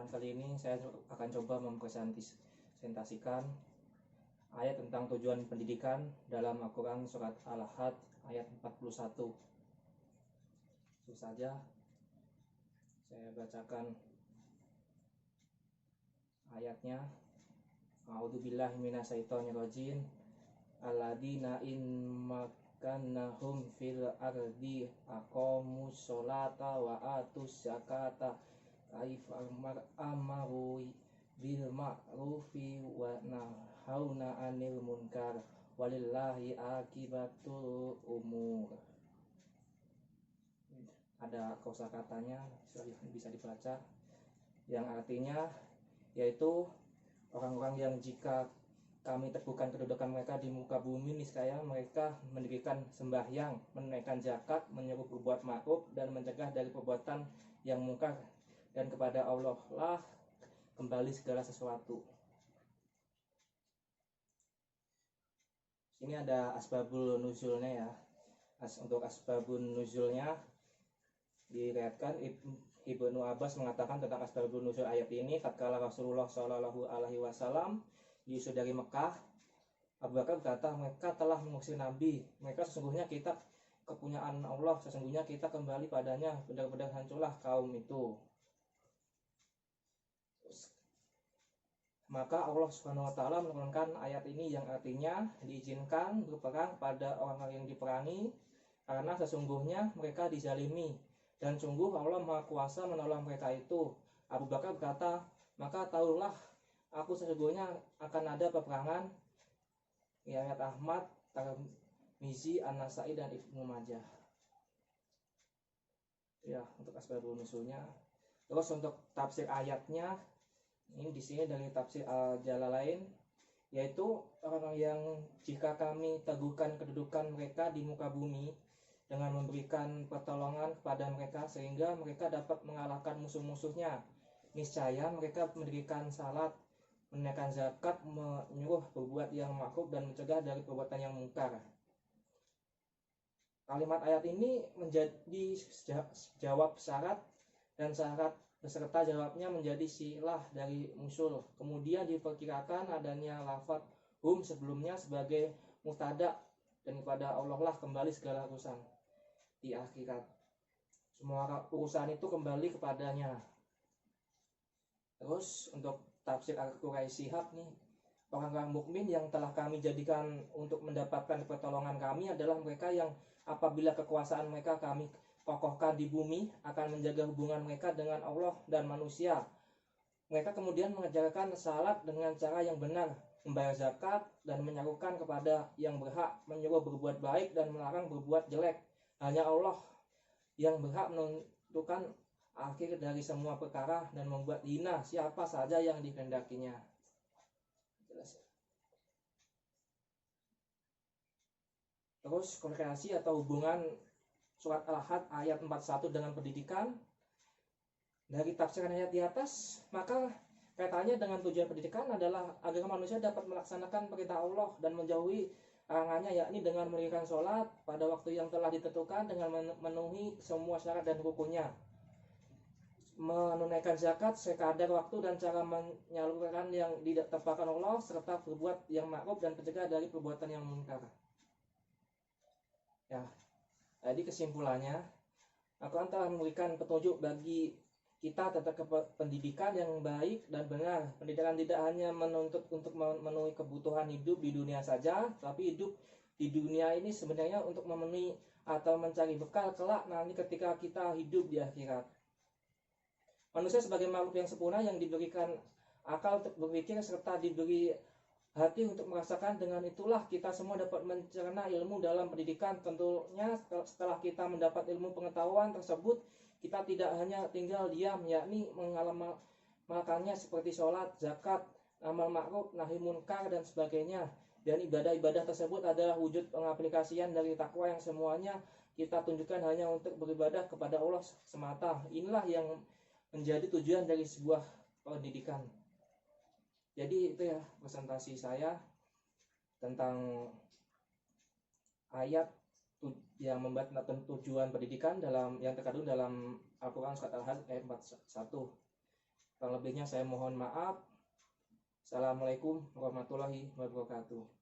Kali ini saya akan coba mempresentasikan ayat tentang tujuan pendidikan dalam Al-Quran Surat Al-Ahad ayat 41. Langsung saja saya bacakan ayatnya. A'udzubillahi minasyaitonirrajim. Alladzina in makannahum fil ardi aqamus sholata wa atus zakata amaru bil ma'rufi wa nahauna 'anil munkar walillahi akibatul umur. Ada kosakatanya, bisa dibaca, yang artinya yaitu orang-orang yang jika kami teguhkan kedudukan mereka di muka bumi, niscaya mereka mendirikan sembahyang, menunaikan zakat, menyuruh berbuat ma'ruf dan mencegah dari perbuatan yang mungkar, dan kepada Allah lah kembali segala sesuatu. Ini ada asbabul nuzulnya ya. Untuk asbabun nuzulnya diriwayatkan Ibnu Abbas mengatakan tentang asbabun nuzul ayat ini, tatkala Rasulullah Shallallahu Alaihi Wasallam diusir dari Mekah, Abu Bakar berkata, mereka telah mengusir Nabi, mereka sesungguhnya kita kepunyaan Allah, sesungguhnya kita kembali padanya, benar-benar hancurlah kaum itu. Maka Allah Subhanahu wa taala menurunkan ayat ini yang artinya diizinkan berperang pada orang-orang yang diperangi karena sesungguhnya mereka dizalimi dan sungguh Allah Maha Kuasa menolong mereka itu. Abu Bakar berkata, maka tahulah aku sesungguhnya akan ada peperangan. Riwayat Ahmad, Tirmizi, An-Nasai dan Ibnu Majah. Ya, untuk asbabun nuzulnya. Terus untuk tafsir ayatnya, ini di sini dari tafsir Al-Jalalain, yaitu orang yang jika kami teguhkan kedudukan mereka di muka bumi dengan memberikan pertolongan kepada mereka sehingga mereka dapat mengalahkan musuh-musuhnya, niscaya mereka mendirikan salat, menunaikan zakat, menyuruh berbuat yang ma'ruf dan mencegah dari perbuatan yang mungkar. Kalimat ayat ini menjadi jawab syarat, dan syarat beserta jawabnya menjadi silah dari musul. Kemudian diperkirakan adanya lafaz hum sebelumnya sebagai mubtada, dan kepada Allah lah kembali segala urusan di akhirat. Semua urusan itu kembali kepadanya. Terus untuk tafsir Al-Quraisy Shihab nih, orang-orang mukmin yang telah kami jadikan untuk mendapatkan pertolongan kami adalah mereka yang apabila kekuasaan mereka kami kokohkan di bumi akan menjaga hubungan mereka dengan Allah dan manusia. Mereka kemudian mengajarkan salat dengan cara yang benar, membayar zakat dan menyerukan kepada yang berhak, menyuruh berbuat baik dan melarang berbuat jelek. Hanya Allah yang berhak menentukan akhir dari semua perkara dan membuat hina siapa saja yang dikehendakinya. Jelas. Terus korelasi atau hubungan Surat Al-Ahad ayat 41 dengan pendidikan. Dari tafsiran ayat di atas, maka kaitannya dengan tujuan pendidikan adalah agar manusia dapat melaksanakan perintah Allah dan menjauhi larangannya, yakni dengan mendirikan sholat pada waktu yang telah ditentukan dengan memenuhi semua syarat dan rukunnya, menunaikan zakat sekadar waktu dan cara menyalurkan yang ditempatkan Allah, serta berbuat yang ma'ruf dan mencegah dari perbuatan yang munkar. Ya. Jadi kesimpulannya, Al-Quran telah memberikan petunjuk bagi kita tentang pendidikan yang baik dan benar. Pendidikan tidak hanya menuntut untuk memenuhi kebutuhan hidup di dunia saja, tapi hidup di dunia ini sebenarnya untuk memenuhi atau mencari bekal kelak nanti ketika kita hidup di akhirat. Manusia sebagai makhluk yang sempurna yang diberikan akal untuk berpikir serta diberi hati untuk merasakan, dengan itulah kita semua dapat mencerna ilmu dalam pendidikan. Tentunya setelah kita mendapat ilmu pengetahuan tersebut, kita tidak hanya tinggal diam, yakni mengamalkannya seperti sholat, zakat, amal ma'ruf, nahi munkar dan sebagainya. Dan ibadah-ibadah tersebut adalah wujud pengaplikasian dari takwa yang semuanya kita tunjukkan hanya untuk beribadah kepada Allah semata. Inilah yang menjadi tujuan dari sebuah pendidikan. Jadi itu ya presentasi saya tentang ayat yang membahas tentang tujuan pendidikan yang terkandung dalam Al-Quran Surat Al-Ahad ayat 41. Kurang lebihnya saya mohon maaf. Assalamualaikum warahmatullahi wabarakatuh.